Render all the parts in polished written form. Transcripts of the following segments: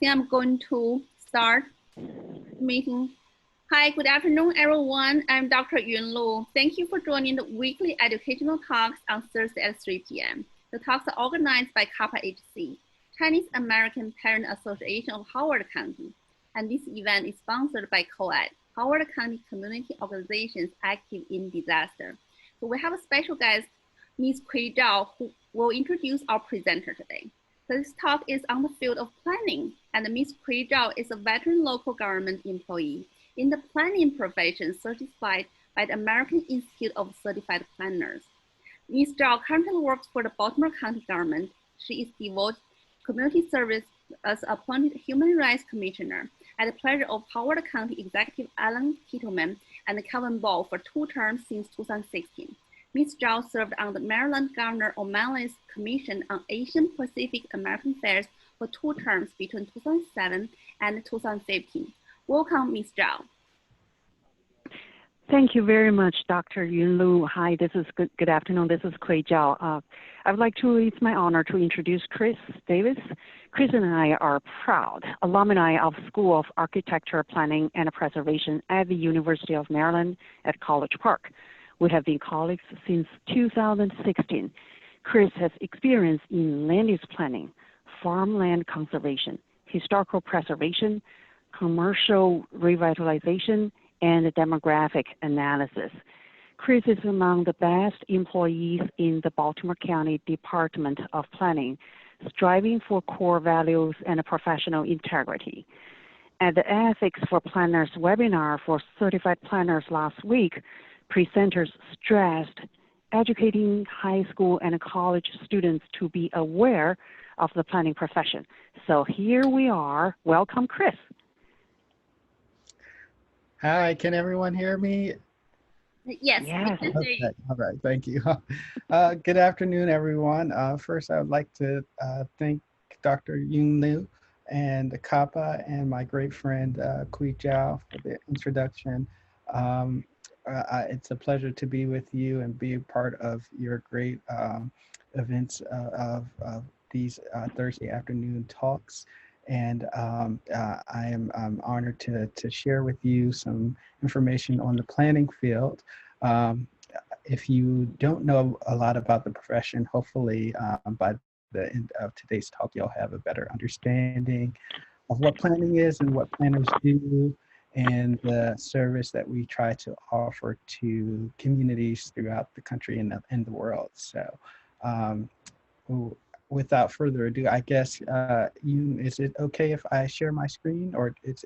think I'm going to start the meeting. Hi, good afternoon, everyone. I'm Dr. Yun Lu. Thank you for joining the weekly educational talks on Thursday at 3 p.m. The talks are organized by Kappa HC, Chinese American Parent Association of Howard County. And this event is sponsored by COED, Howard County Community Organizations Active in Disaster. So we have a special guest, Ms. Kui Zhao, who will introduce our presenter today. This talk is on the field of planning, and Ms. Kui Zhao is a veteran local government employee in the planning profession certified by the American Institute of Certified Planners. Ms. Zhao currently works for the Baltimore County government. She is devoted to community service as appointed Human Rights Commissioner at the pleasure of Howard County Executive Alan Kittleman and Kevin Ball for 2 terms since 2016. Ms. Zhao served on the Maryland Governor O'Malley's Commission on Asian Pacific American Affairs for 2 terms between 2007 and 2015. Welcome, Ms. Zhao. Thank you very much, Dr. Yun Lu. Hi, this is good afternoon. This is Kui Zhao. It's my honor to introduce Chris Davis. Chris and I are proud alumni of School of Architecture, Planning, and Preservation at the University of Maryland at College Park. We have been colleagues since 2016. Chris has experience in land use planning, farmland conservation, historical preservation, commercial revitalization, and demographic analysis. Chris is among the best employees in the Baltimore County Department of Planning, striving for core values and professional integrity. At the Ethics for Planners webinar for certified planners last week, presenters stressed educating high school and college students to be aware of the planning profession. So here we are. Welcome, Chris. Hi, can everyone hear me? Yes. Okay, all right, thank you. Good afternoon, everyone. First, I would like to thank Dr. Yun Lu and the Kappa and my great friend Kui Zhao for the introduction. It's a pleasure to be with you and be a part of your great events of these Thursday afternoon talks. And I am honored to share with you some information on the planning field. If you don't know a lot about the profession, hopefully by the end of today's talk, you'll have a better understanding of what planning is and what planners do, and the service that we try to offer to communities throughout the country and the world. So without further ado, I guess, is it okay if I share my screen, or is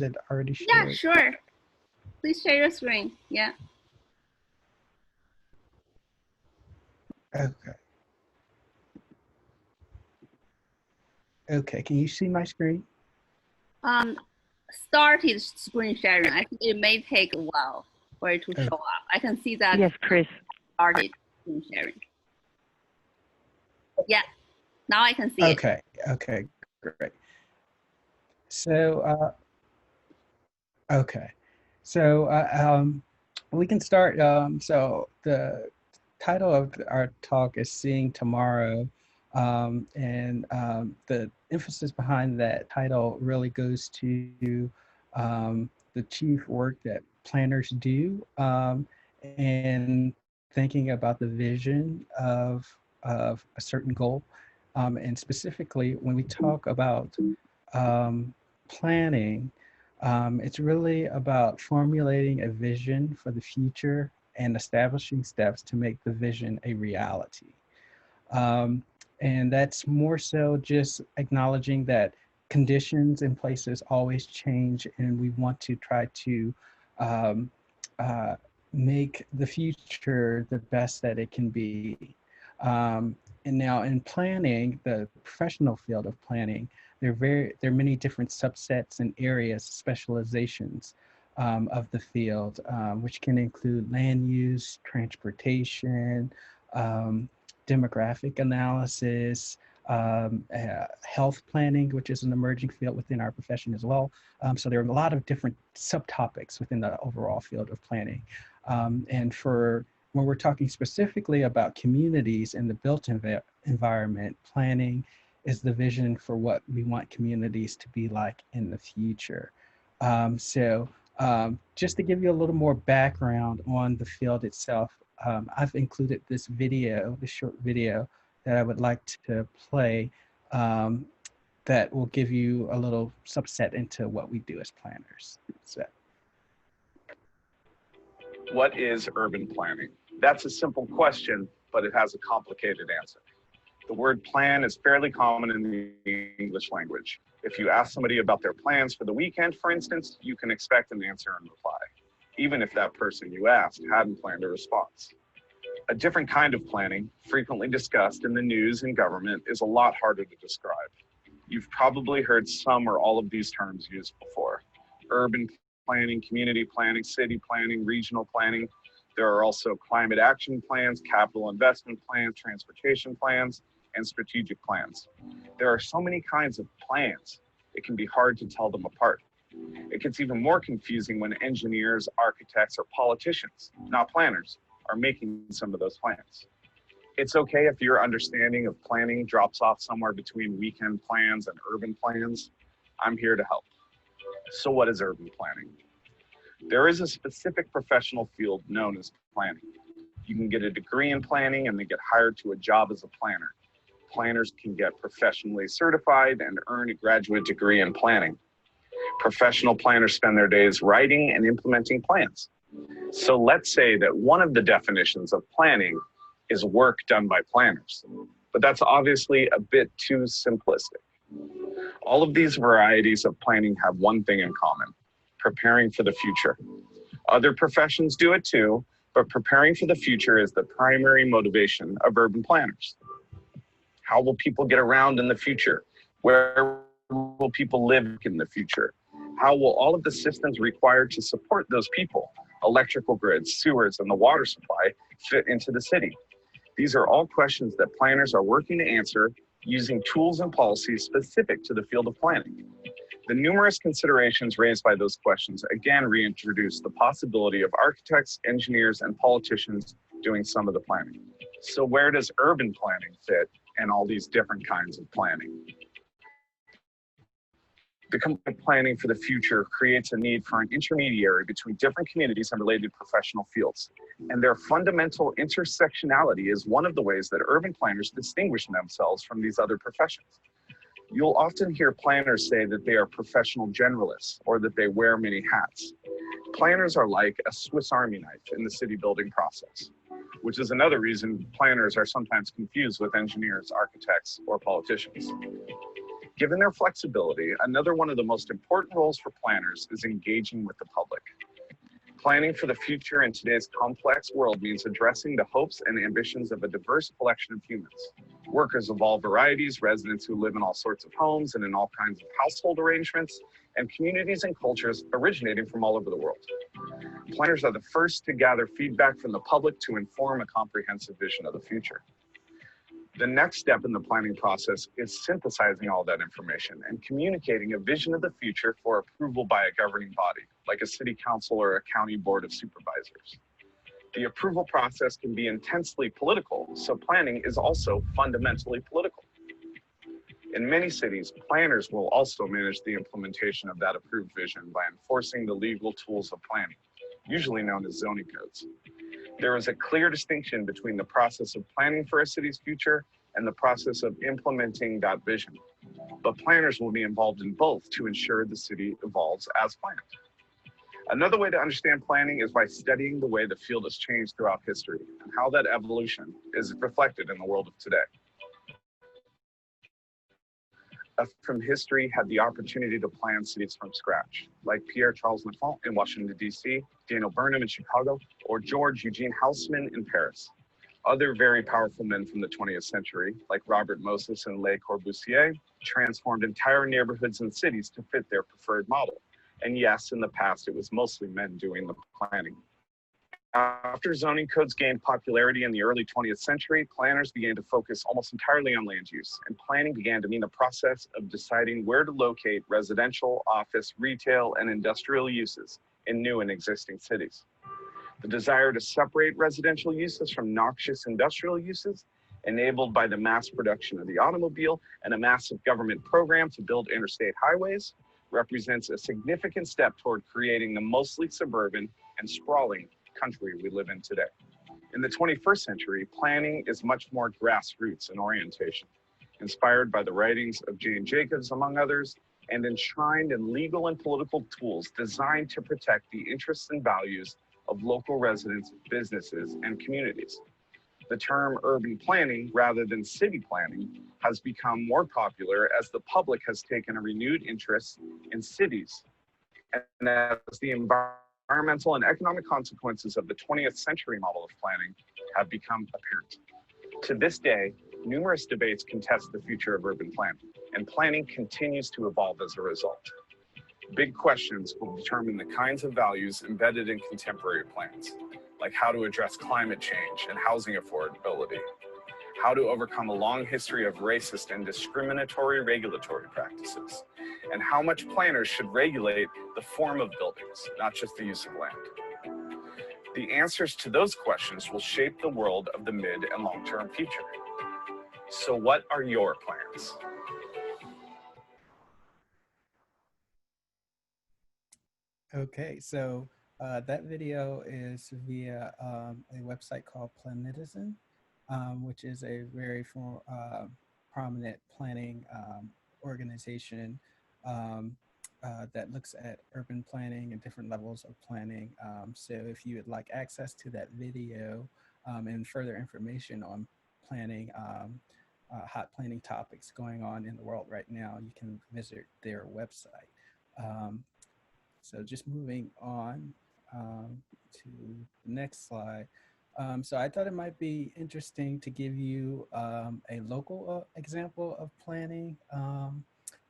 it already shared? Yeah, sure. Please share your screen, yeah. Okay. Okay, can you see my screen? Started screen sharing. I think it may take a while for it to show up. I can see that. Yes, Chris. Started screen sharing. Yeah, now I can see it. Okay, great. So, we can start. So the title of our talk is Seeing Tomorrow. And the emphasis behind that title really goes to the chief work that planners do, and thinking about the vision of a certain goal. And specifically, when we talk about planning, it's really about formulating a vision for the future and establishing steps to make the vision a reality. And that's more so just acknowledging that conditions and places always change, and we want to try to make the future the best that it can be. And now in planning, the professional field of planning, there are many different subsets and areas, specializations of the field, which can include land use, transportation, demographic analysis, health planning, which is an emerging field within our profession as well. So there are a lot of different subtopics within the overall field of planning. And when we're talking specifically about communities in the built environment, planning is the vision for what we want communities to be like in the future. Just to give you a little more background on the field itself, I've included this video, this short video that I would like to play that will give you a little subset into what we do as planners. So. What is urban planning? That's a simple question, but it has a complicated answer. The word plan is fairly common in the English language. If you ask somebody about their plans for the weekend, for instance, you can expect an answer and reply, even if that person you asked hadn't planned a response. A different kind of planning, frequently discussed in the news and government, is a lot harder to describe. You've probably heard some or all of these terms used before. Urban planning, community planning, city planning, regional planning. There are also climate action plans, capital investment plans, transportation plans, and strategic plans. There are so many kinds of plans, it can be hard to tell them apart. It gets even more confusing when engineers, architects, or politicians, not planners, are making some of those plans. It's okay if your understanding of planning drops off somewhere between weekend plans and urban plans. I'm here to help. So what is urban planning? There is a specific professional field known as planning. You can get a degree in planning and then get hired to a job as a planner. Planners can get professionally certified and earn a graduate degree in planning. Professional planners spend their days writing and implementing plans. So let's say that one of the definitions of planning is work done by planners, but that's obviously a bit too simplistic. All of these varieties of planning have one thing in common: preparing for the future. Other professions do it too, but preparing for the future is the primary motivation of urban planners. How will people get around in the future? Where will people live in the future? How will all of the systems required to support those people, electrical grids, sewers, and the water supply, fit into the city? These are all questions that planners are working to answer using tools and policies specific to the field of planning. The numerous considerations raised by those questions again reintroduce the possibility of architects, engineers, and politicians doing some of the planning. So where does urban planning fit in all these different kinds of planning? The complete planning for the future creates a need for an intermediary between different communities and related professional fields. And their fundamental intersectionality is one of the ways that urban planners distinguish themselves from these other professions. You'll often hear planners say that they are professional generalists or that they wear many hats. Planners are like a Swiss Army knife in the city building process, which is another reason planners are sometimes confused with engineers, architects, or politicians. Given their flexibility, another one of the most important roles for planners is engaging with the public. Planning for the future in today's complex world means addressing the hopes and ambitions of a diverse collection of humans. Workers of all varieties, residents who live in all sorts of homes and in all kinds of household arrangements, and communities and cultures originating from all over the world. Planners are the first to gather feedback from the public to inform a comprehensive vision of the future. The next step in the planning process is synthesizing all that information and communicating a vision of the future for approval by a governing body, like a city council or a county board of supervisors. The approval process can be intensely political, so planning is also fundamentally political. In many cities, planners will also manage the implementation of that approved vision by enforcing the legal tools of planning, usually known as zoning codes. There is a clear distinction between the process of planning for a city's future and the process of implementing that vision. But planners will be involved in both to ensure the city evolves as planned. Another way to understand planning is by studying the way the field has changed throughout history and how that evolution is reflected in the world of today. From history had the opportunity to plan cities from scratch, like Pierre Charles L'Enfant in Washington, D.C., Daniel Burnham in Chicago, or George Eugene Haussmann in Paris. Other very powerful men from the 20th century, like Robert Moses and Le Corbusier, transformed entire neighborhoods and cities to fit their preferred model. And yes, in the past, it was mostly men doing the planning. After zoning codes gained popularity in the early 20th century, planners began to focus almost entirely on land use, and planning began to mean the process of deciding where to locate residential, office, retail, and industrial uses in new and existing cities. The desire to separate residential uses from noxious industrial uses Enabled by the mass production of the automobile and a massive government program to build interstate highways, represents a significant step toward creating the mostly suburban and sprawling country we live in today. In the 21st century, planning is much more grassroots in orientation, inspired by the writings of Jane Jacobs, among others, and enshrined in legal and political tools designed to protect the interests and values of local residents, businesses, and communities. The term urban planning rather than city planning has become more popular as the public has taken a renewed interest in cities and as the environmental and economic consequences of the 20th century model of planning have become apparent. To this day, numerous debates contest the future of urban planning, and planning continues to evolve as a result. Big questions will determine the kinds of values embedded in contemporary plans, like how to address climate change and housing affordability, how to overcome a long history of racist and discriminatory regulatory practices, and how much planners should regulate the form of buildings, not just the use of land. The answers to those questions will shape the world of the mid and long-term future. So what are your plans? Okay, so that video is via a website called Plentizen, which is a very prominent planning organization that looks at urban planning and different levels of planning. So if you would like access to that video and further information on planning, hot planning topics going on in the world right now, you can visit their website. So just moving on to the next slide. So I thought it might be interesting to give you a local example of planning.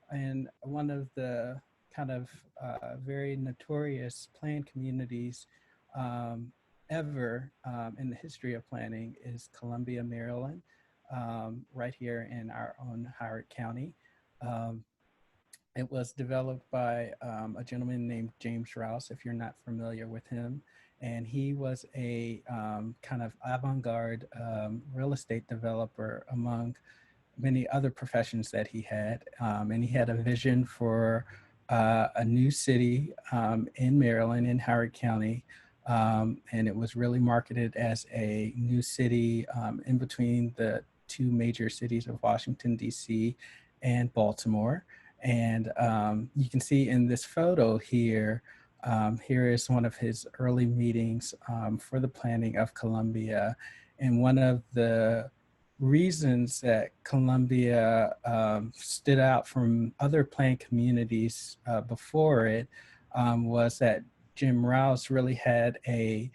And one of the kind of very notorious planned communities ever in the history of planning is Columbia, Maryland, right here in our own Howard County. It was developed by a gentleman named James Rouse, if you're not familiar with him. And he was a kind of avant-garde real estate developer among many other professions that he had. And he had a vision for a new city in Maryland, in Howard County. And it was really marketed as a new city in between the two major cities of Washington, D.C. and Baltimore. And you can see in this photo here, here is one of his early meetings for the planning of Columbia. And one of the reasons that Columbia stood out from other planned communities before it was that Jim Rouse really had a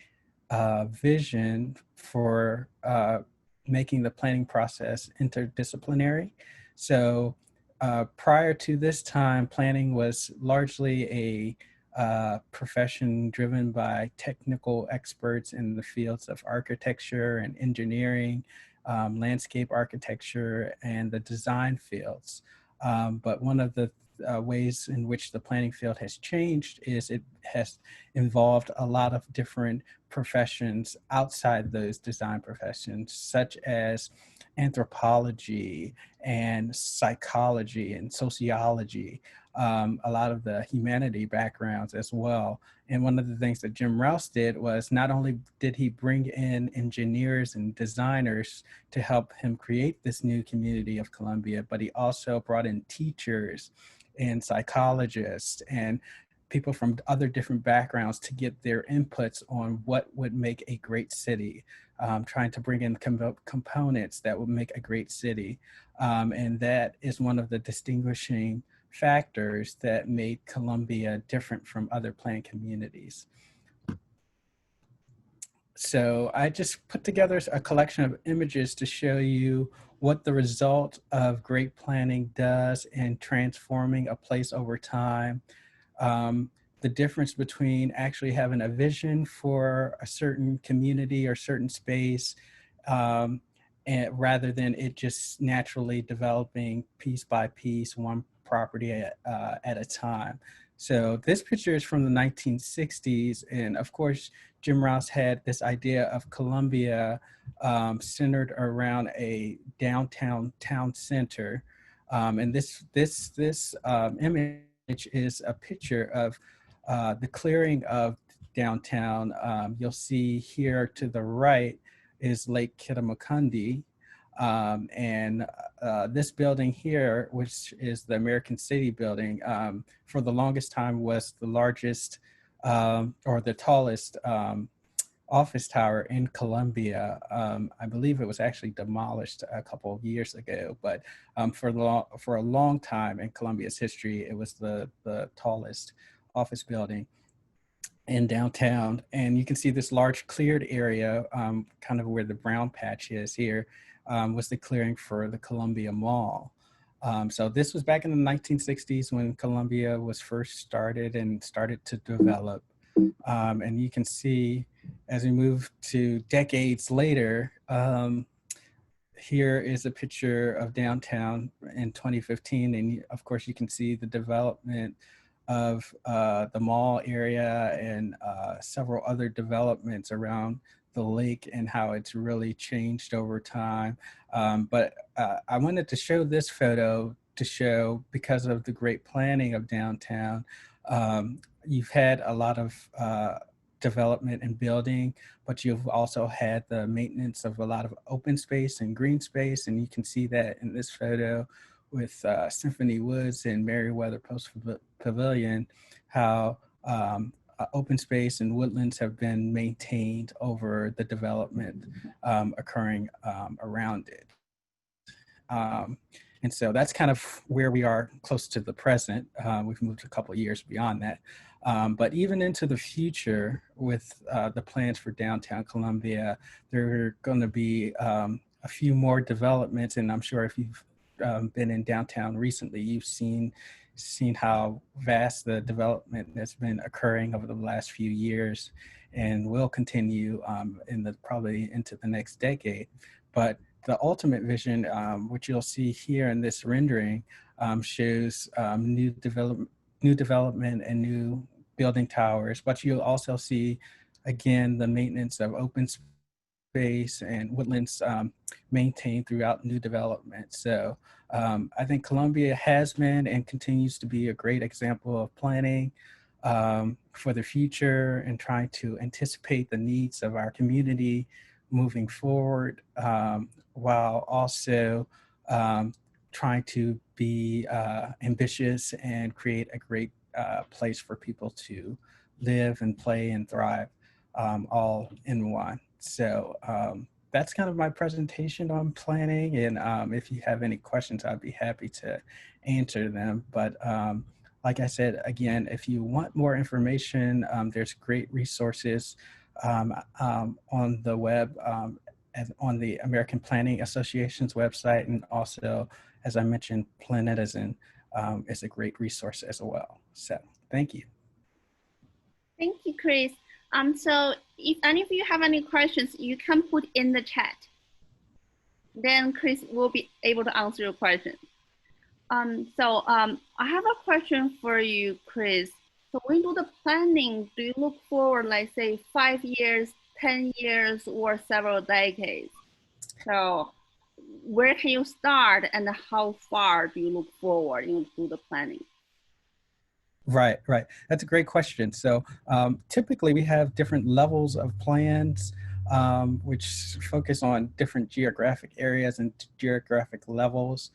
vision for making the planning process interdisciplinary. So prior to this time, planning was largely a profession driven by technical experts in the fields of architecture and engineering, landscape architecture, and the design fields. But one of the ways in which the planning field has changed is it has involved a lot of different professions outside those design professions, such as anthropology and psychology and sociology, a lot of the humanity backgrounds as well. And one of the things that Jim Rouse did was not only did he bring in engineers and designers to help him create this new community of Columbia, but he also brought in teachers and psychologists and people from other different backgrounds to get their inputs on what would make a great city, trying to bring in components that would make a great city. And that is one of the distinguishing factors that made Columbia different from other planned communities. So I just put together a collection of images to show you what the result of great planning does in transforming a place over time. The difference between actually having a vision for a certain community or certain space and rather than it just naturally developing piece by piece, one property at a time. So this picture is from the 1960s. And of course, Jim Rouse had this idea of Columbia centered around a downtown town center. And this image is a picture of the clearing of downtown. You'll see here to the right is Lake Kittamukundi. And this building here, which is the American City Building, for the longest time was the largest or the tallest office tower in Columbia. I believe it was actually demolished a couple of years ago, but for a long time in Columbia's history, it was the tallest office building in downtown. And you can see this large cleared area, kind of where the brown patch is here, was the clearing for the Columbia Mall. So this was back in the 1960s when Columbia was first started and started to develop. And you can see as we move to decades later, here is a picture of downtown in 2015. And of course you can see the development of the mall area and several other developments around the lake and how it's really changed over time. But I wanted to show this photo to show, because of the great planning of downtown, you've had a lot of development and building, but you've also had the maintenance of a lot of open space and green space. And you can see that in this photo with Symphony Woods and Meriwether Post Pavilion, how open space and woodlands have been maintained over the development occurring around it. And so that's kind of where we are close to the present. We've moved a couple of years beyond that. But even into the future with the plans for downtown Columbia, there are going to be a few more developments. And I'm sure if you've been in downtown recently, you've seen how vast the development has been occurring over the last few years and will continue probably into the next decade. But the ultimate vision, which you'll see here in this rendering, shows new development and new building towers, but you'll also see, again, the maintenance of open space and woodlands maintained throughout new development. So I think Columbia has been and continues to be a great example of planning for the future and trying to anticipate the needs of our community moving forward, while also trying to be ambitious and create a great place for people to live and play and thrive all in one. So that's kind of my presentation on planning. And if you have any questions, I'd be happy to answer them. But like I said, again, if you want more information, there's great resources on the web, on the American Planning Association's website. And also, as I mentioned, Plentizen is a great resource as well. So thank you. Thank you, Chris. So if any of you have any questions, you can put in the chat. Then Chris will be able to answer your question. I have a question for you, Chris. So when you do the planning, do you look forward, like say 5 years, 10 years, or several decades? So where can you start and how far do you look forward into the planning? Right. That's a great question. So typically we have different levels of plans, which focus on different geographic areas and geographic levels.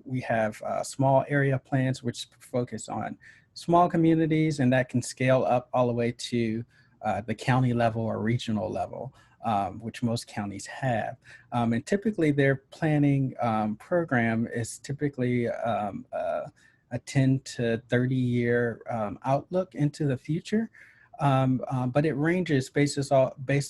We have small area plans, which focus on small communities, and that can scale up all the way to the county level or regional level, which most counties have. And typically their planning program is typically a 10 to 30 year outlook into the future. But it ranges based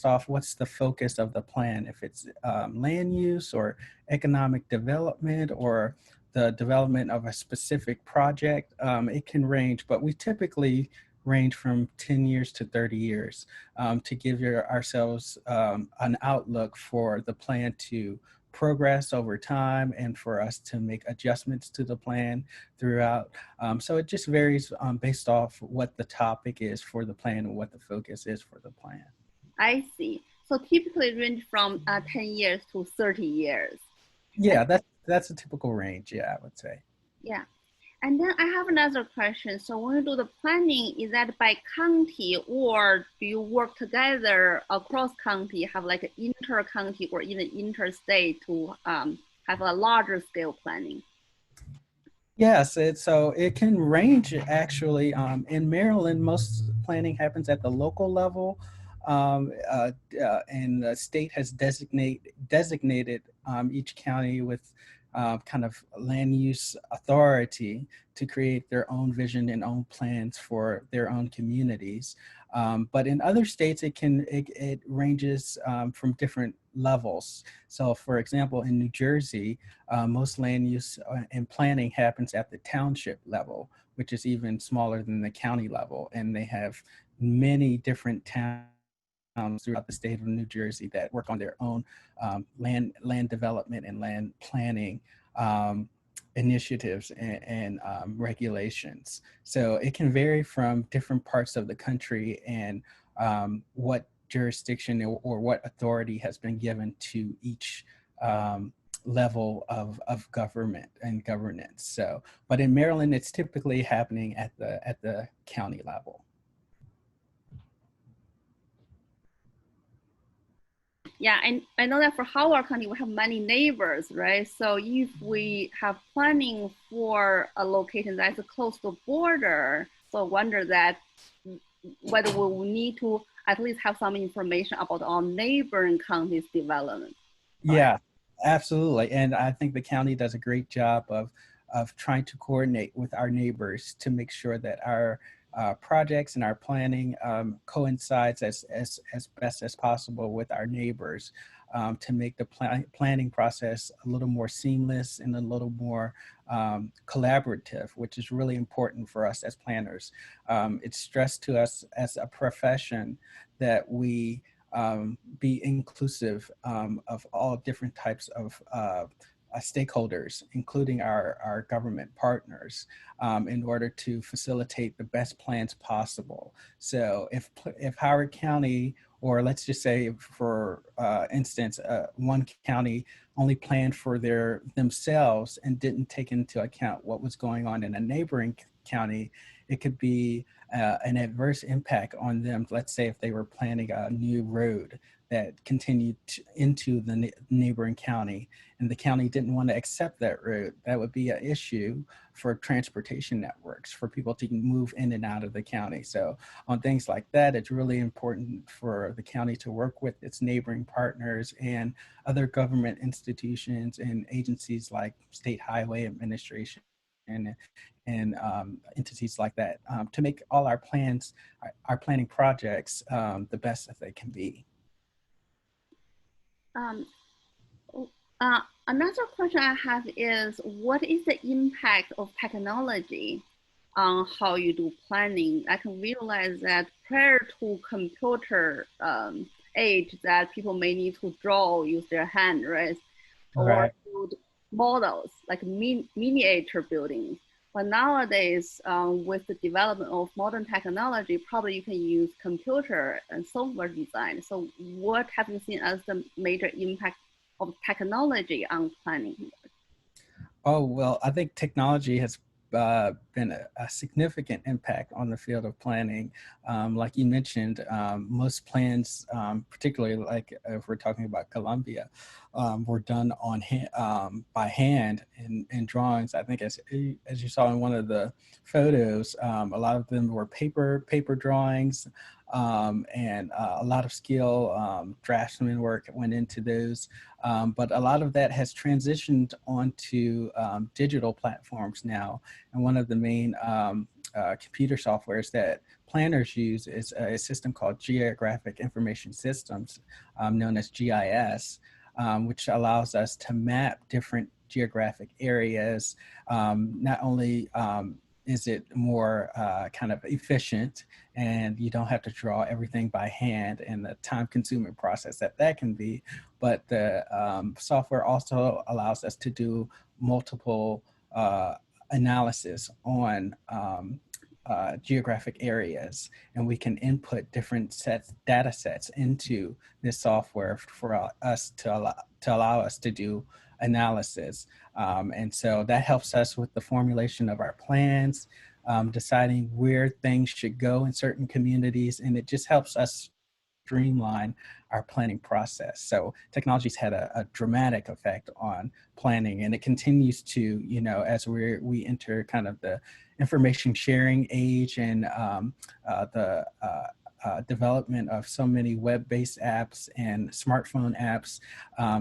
off what's the focus of the plan. If it's land use or economic development or the development of a specific project, it can range, but we typically range from 10 years to 30 years to give ourselves an outlook for the plan to progress over time and for us to make adjustments to the plan throughout. So it just varies based off what the topic is for the plan and what the focus is for the plan. I see. So typically range from 10 years to 30 years. Yeah, that's a typical range, yeah, I would say. Yeah. And then I have another question. So when you do the planning, is that by county or do you work together across county, have like an inter-county or even interstate to have a larger scale planning? Yes, so it can range actually. In Maryland, most planning happens at the local level, and the state has designated each county with kind of land use authority to create their own vision and own plans for their own communities. But in other states, it ranges from different levels. So, for example, in New Jersey, most land use and planning happens at the township level, which is even smaller than the county level, and they have many different towns throughout the state of New Jersey that work on their own land development and land planning initiatives and regulations. So it can vary from different parts of the country and what jurisdiction or what authority has been given to each level of government and governance. So, but in Maryland, it's typically happening at the county level. Yeah, and I know that for Howard County, we have many neighbors, right? So if we have planning for a location that's close to border, so I wonder that whether we will need to at least have some information about our neighboring counties' development. Yeah, right? Absolutely. And I think the county does a great job of trying to coordinate with our neighbors to make sure that our projects and our planning coincides as best as possible with our neighbors to make the planning process a little more seamless and a little more collaborative, which is really important for us as planners. It's stressed to us as a profession that we be inclusive of all different types of stakeholders, including our government partners, in order to facilitate the best plans possible. So if Howard County, or let's just say for instance, one county only planned for themselves and didn't take into account what was going on in a neighboring county, it could be an adverse impact on them. Let's say if they were planning a new road that continued into the neighboring county and the county didn't want to accept that road, that would be an issue for transportation networks for people to move in and out of the county. So on things like that, it's really important for the county to work with its neighboring partners and other government institutions and agencies like State Highway Administration and entities like that to make all our plans, our planning projects, the best that they can be. Another question I have is, what is the impact of technology on how you do planning? I can realize that prior to computer age, that people may need to draw, use their hand, right? Or build models like miniature buildings. But nowadays, with the development of modern technology, probably you can use computer and software design. So what have you seen as the major impact of technology on planning? Oh, well, I think technology has been a significant impact on the field of planning. Like you mentioned, most plans, particularly like if we're talking about Columbia, were done on by hand in drawings. I think as you saw in one of the photos, a lot of them were paper drawings, and a lot of skill draftsman work went into those. But a lot of that has transitioned onto digital platforms now. And one of the main computer softwares that planners use is a system called Geographic Information Systems, known as GIS, which allows us to map different geographic areas, not only is it more kind of efficient, and you don't have to draw everything by hand, and the time-consuming process that can be. But the software also allows us to do multiple analysis on geographic areas, and we can input different data sets into this software for us to allow us to do analysis. And so that helps us with the formulation of our plans, deciding where things should go in certain communities, and it just helps us streamline our planning process. So technology's had a dramatic effect on planning, and it continues to, you know, as we enter kind of the information sharing age, and the development of so many web-based apps and smartphone apps,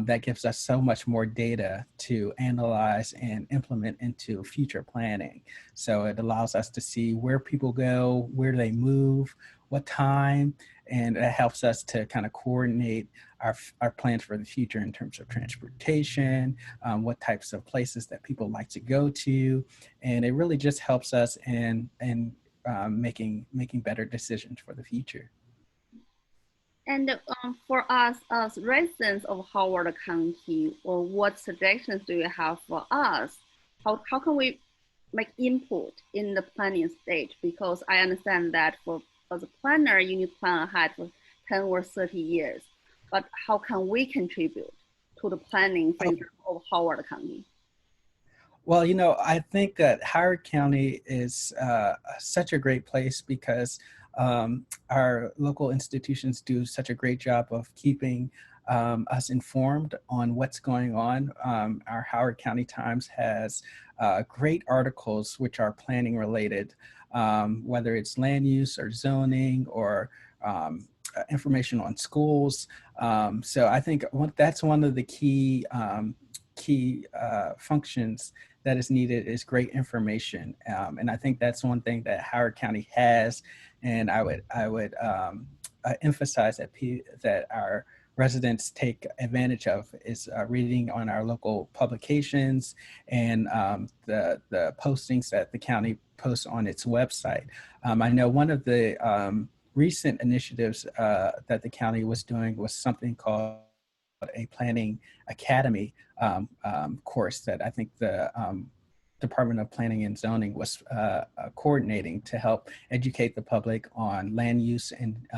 that gives us so much more data to analyze and implement into future planning. So it allows us to see where people go, where they move, what time, and it helps us to kind of coordinate our plans for the future in terms of transportation, what types of places that people like to go to, and it really just helps us in making better decisions for the future. And for us as residents of Howard County, or what suggestions do you have for us? How can we make input in the planning stage? Because I understand that as a planner, you need to plan ahead for 10 or 30 years. But how can we contribute to the planning framework of Howard County? Well, you know, I think that Howard County is such a great place because our local institutions do such a great job of keeping us informed on what's going on. Our Howard County Times has great articles which are planning related, whether it's land use or zoning or information on schools. So I think that's one of the key functions that is needed is great information. And I think that's one thing that Howard County has. And I would emphasize that our residents take advantage of is reading on our local publications and the postings that the county posts on its website. I know one of the recent initiatives that the county was doing was something called a planning academy course that I think the Department of Planning and Zoning was coordinating to help educate the public on land use and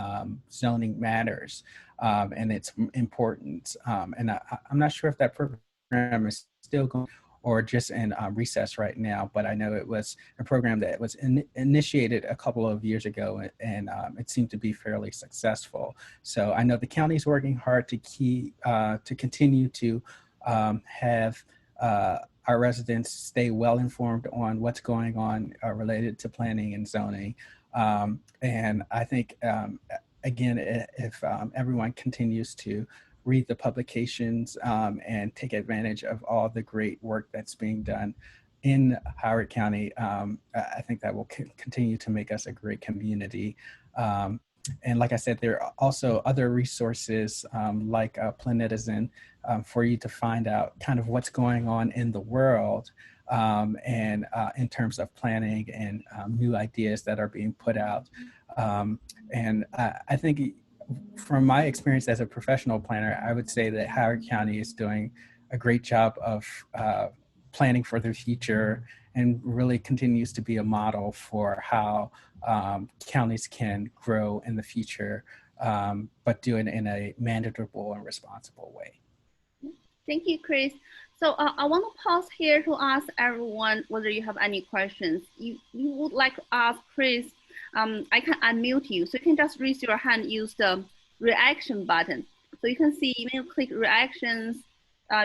zoning matters and its importance. And I'm not sure if that program is still going or just in recess right now, but I know it was a program that was initiated a couple of years ago, and it seemed to be fairly successful. So I know the county is working hard to continue to have our residents stay well informed on what's going on related to planning and zoning. And I think, again, if everyone continues to read the publications and take advantage of all the great work that's being done in Howard County, I think that will continue to make us a great community. And like I said, there are also other resources like Plentizen for you to find out kind of what's going on in the world and in terms of planning and new ideas that are being put out. And I think from my experience as a professional planner, I would say that Howard County is doing a great job of planning for the future and really continues to be a model for how counties can grow in the future, but do it in a manageable and responsible way. Thank you, Chris. So I want to pause here to ask everyone whether you have any questions. You would like to ask Chris, I can unmute you. So you can just raise your hand, use the reaction button. So you can see, when you click reactions,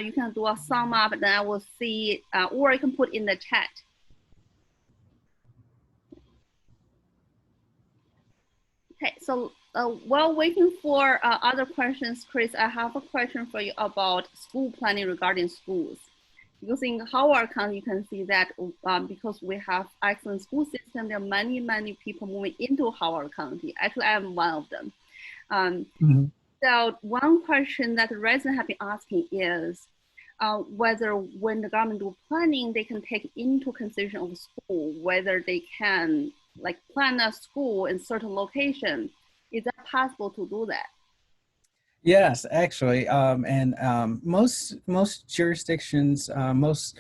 you can do a sum up, then I will see, or you can put in the chat. Okay, so while waiting for other questions, Chris, I have a question for you about school planning regarding schools. Because in Howard County, you can see that because we have excellent school system, there are many, many people moving into Howard County. Actually, I am one of them. So one question that the residents have been asking is, whether when the government do planning, they can take into consideration of school, whether they can like plan a school in certain location. Is that possible to do that? Yes, actually, most jurisdictions, most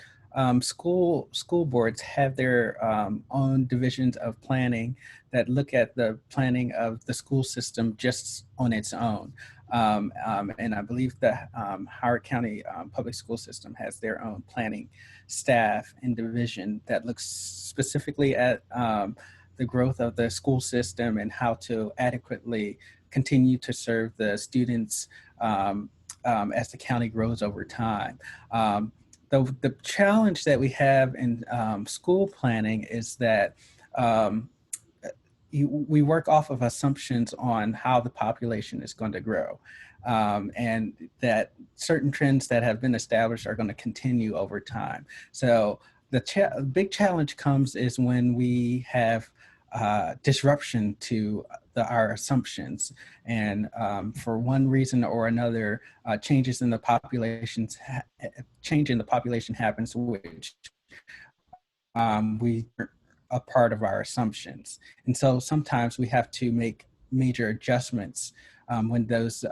school boards have their own divisions of planning that look at the planning of the school system just on its own. And I believe the Howard County Public School System has their own planning staff and division that looks specifically at the growth of the school system and how to adequately continue to serve the students as the county grows over time. The challenge that we have in school planning is that we work off of assumptions on how the population is going to grow. And that certain trends that have been established are going to continue over time. So the big challenge comes is when we have disruption to our assumptions, and for one reason or another, changes in the change in the population happens, which we are a part of our assumptions, and so sometimes we have to make major adjustments when those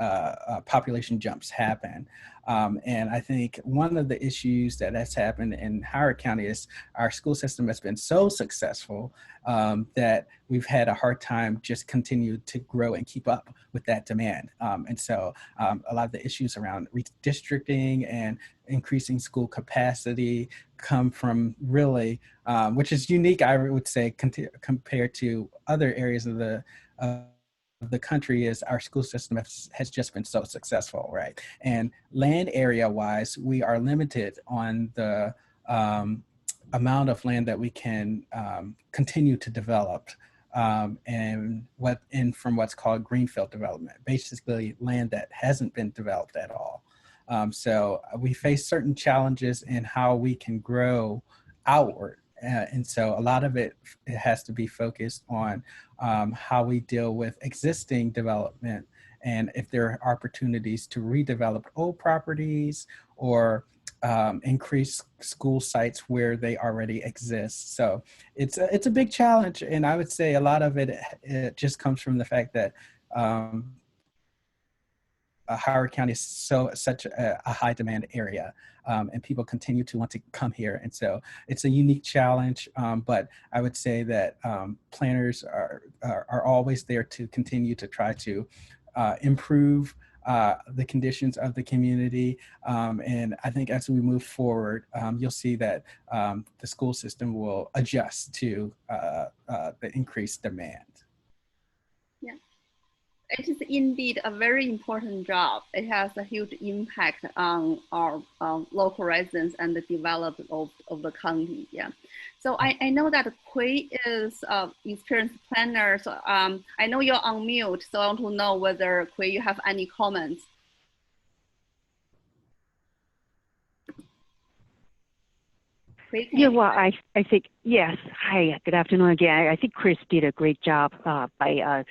population jumps happen. And I think one of the issues that's happened in Howard County is our school system has been so successful that we've had a hard time just continue to grow and keep up with that demand. And so a lot of the issues around redistricting and increasing school capacity come from really, which is unique, I would say, compared to other areas of the country, is our school system has just been so successful, right? And land area wise, we are limited on the amount of land that we can continue to develop and from what's called greenfield development, basically land that hasn't been developed at all. So we face certain challenges in how we can grow outward. And so a lot of it has to be focused on how we deal with existing development, and if there are opportunities to redevelop old properties or increase school sites where they already exist. So it's a big challenge, and I would say a lot of it just comes from the fact that Howard County is such a high demand area, and people continue to want to come here. And so it's a unique challenge, but I would say that planners are always there to continue to try to improve the conditions of the community. And I think as we move forward, you'll see that the school system will adjust to the increased demand. Yeah. It is indeed a very important job. It has a huge impact on our local residents and the development of the county. Yeah. So I know that Kui is experienced planner. So I know you're on mute, so I want to know whether Kui, you have any comments. Kui, yeah, well, I think, yes. Hi, good afternoon again. I think Chris did a great job by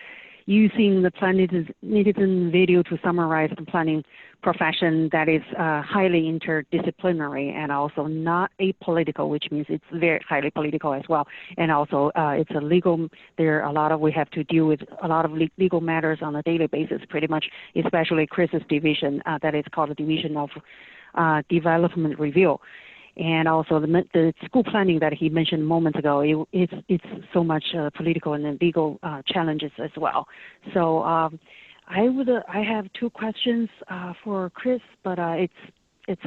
using the Plentizen video to summarize the planning profession that is highly interdisciplinary and also not apolitical, which means it's very highly political as well. And also it's a legal, we have to deal with a lot of legal matters on a daily basis, pretty much, especially Chris's division that is called the Division of Development Review. And also the school planning that he mentioned moments ago, it's so much political and legal challenges as well. So I have two questions for Chris, but it's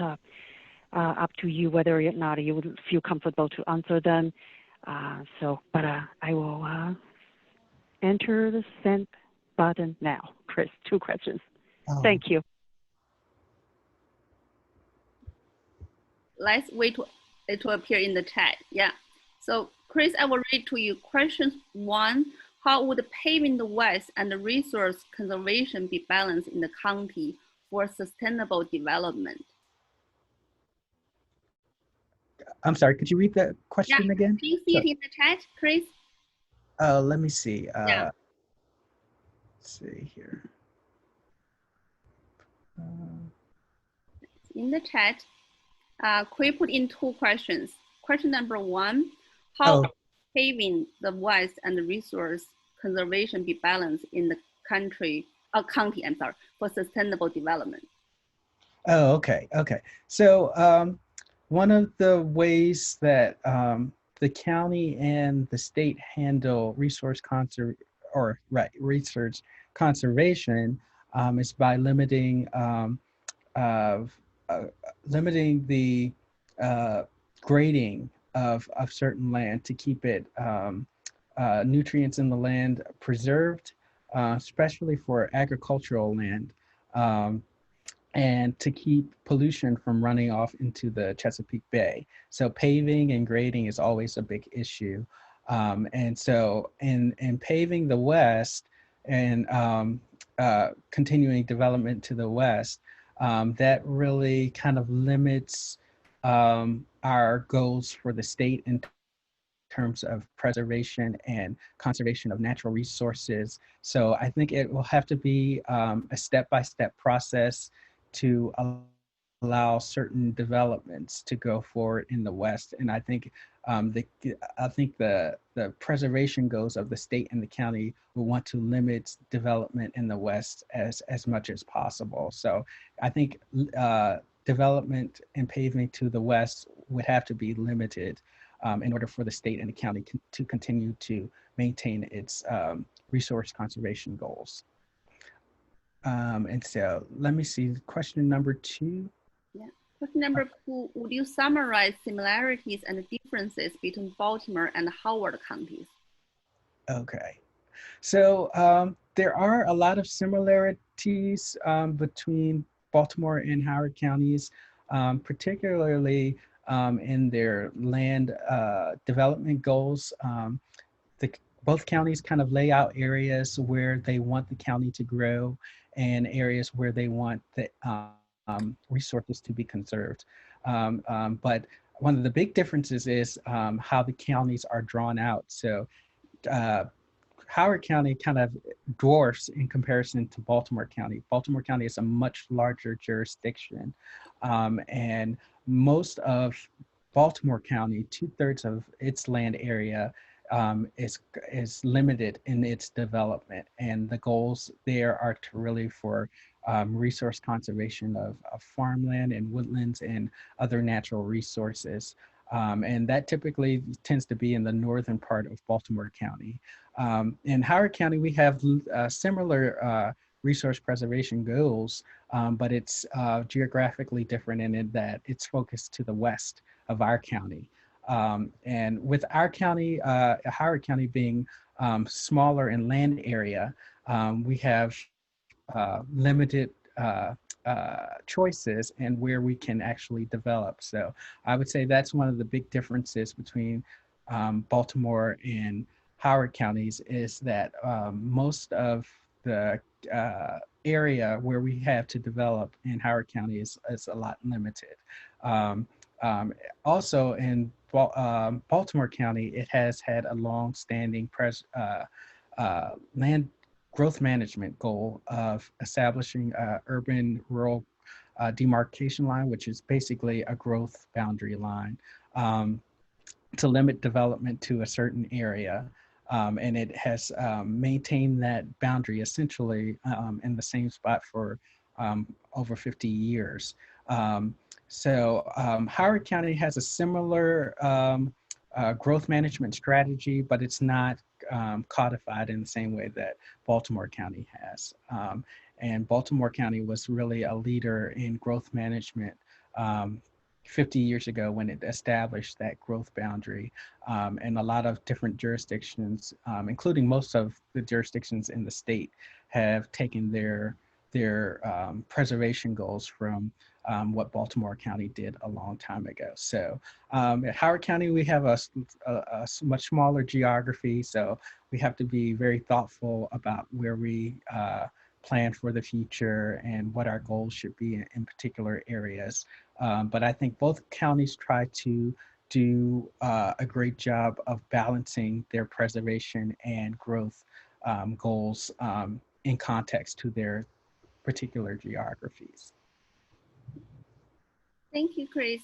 up to you whether or not you would feel comfortable to answer them. But I will enter the send button now. Chris, two questions. Oh. Thank you. Let's wait for it to appear in the chat. Yeah. So Chris, I will read to you questions. One, how would paving the West and the resource conservation be balanced in the county for sustainable development? I'm sorry, could you read that question again? Can you see it in the chat, Chris? Let me see. Yeah. Let's see here. In the chat. we put in two questions. Question number one, how paving the West and resource conservation be balanced in the county, for sustainable development? Oh, okay. So one of the ways that the county and the state handle resource conservation is by uh, limiting the grading of certain land to keep it nutrients in the land preserved, especially for agricultural land. And to keep pollution from running off into the Chesapeake Bay. So paving and grading is always a big issue. And so in paving the West and continuing development to the West, that really kind of limits our goals for the state in terms of preservation and conservation of natural resources. So I think it will have to be a step-by-step process to allow certain developments to go forward in the West. And I think the preservation goals of the state and the county will want to limit development in the West as much as possible. So I think development and paving to the West would have to be limited in order for the state and the county to continue to maintain its resource conservation goals. And so let me see, question number two. Yeah, question number two, would you summarize similarities and differences between Baltimore and Howard counties? Okay, so there are a lot of similarities between Baltimore and Howard counties, particularly in their land development goals. Both counties kind of lay out areas where they want the county to grow and areas where they want the resources to be conserved. But one of the big differences is how the counties are drawn out. So Howard County kind of dwarfs in comparison to Baltimore County. Baltimore County is a much larger jurisdiction, and most of Baltimore County, 2/3 of its land area is limited in its development, and the goals there are to really for resource conservation of farmland and woodlands and other natural resources. And that typically tends to be in the northern part of Baltimore County. In Howard County, we have similar resource preservation goals, but it's geographically different in that it's focused to the west of our county. And with our county, Howard County being smaller in land area, we have limited choices and where we can actually develop. So I would say that's one of the big differences between Baltimore and Howard counties is that most of the area where we have to develop in Howard County is a lot limited. Also in Baltimore County, it has had a long-standing land growth management goal of establishing urban-rural demarcation line, which is basically a growth boundary line to limit development to a certain area. And it has maintained that boundary essentially in the same spot for over 50 years. So Howard County has a similar growth management strategy, but it's not codified in the same way that Baltimore County has. And Baltimore County was really a leader in growth management 50 years ago when it established that growth boundary. And a lot of different jurisdictions, including most of the jurisdictions in the state, have taken their preservation goals from what Baltimore County did a long time ago. So at Howard County, we have a much smaller geography, so we have to be very thoughtful about where we plan for the future and what our goals should be in particular areas. But I think both counties try to do a great job of balancing their preservation and growth goals in context to their particular geographies. Thank you, Chris.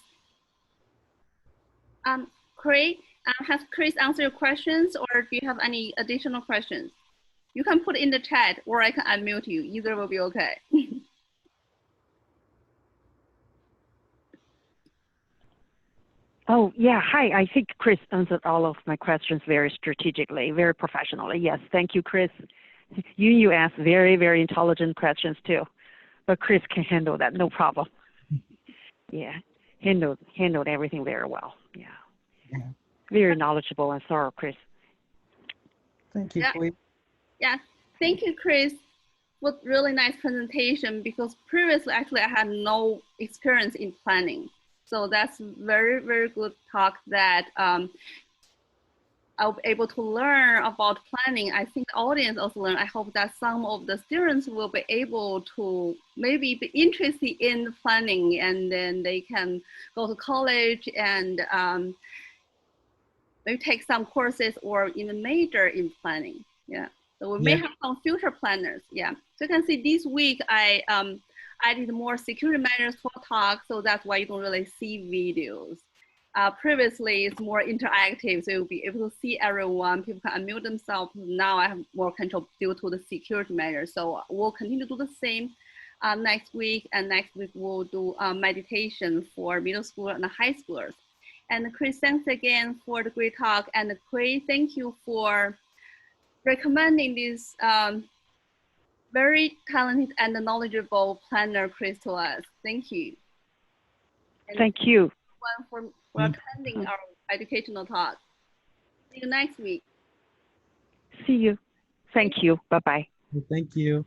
Craig, has Chris answered your questions, or do you have any additional questions? You can put in the chat, or I can unmute you. Either will be okay. Oh, yeah. Hi. I think Chris answered all of my questions very strategically, very professionally. Yes. Thank you, Chris. You asked very, very intelligent questions too, but Chris can handle that. No problem. Yeah. Handled everything very well. Yeah. Yeah. Very knowledgeable and thorough, Chris. Thank you, Clay. Yeah. Thank you, Chris. What really nice presentation, because previously actually I had no experience in planning. So that's very, very good talk that I'll be able to learn about planning. I think the audience also learn. I hope that some of the students will be able to maybe be interested in planning, and then they can go to college and maybe take some courses or even major in planning. Yeah. So we may have some future planners. Yeah. So you can see this week I did more security measures for talk, so that's why you don't really see videos. Previously, it's more interactive, so you'll be able to see everyone. People can unmute themselves. Now I have more control due to the security measures. So we'll continue to do the same next week, and next week we'll do meditation for middle school and high schoolers. And Chris, thanks again for the great talk. And Chris, thank you for recommending this very talented and knowledgeable planner, Chris, to us. Thank you. And thank you for attending our educational talk. See you next week. See you. Thank you. Bye-bye. Thank you.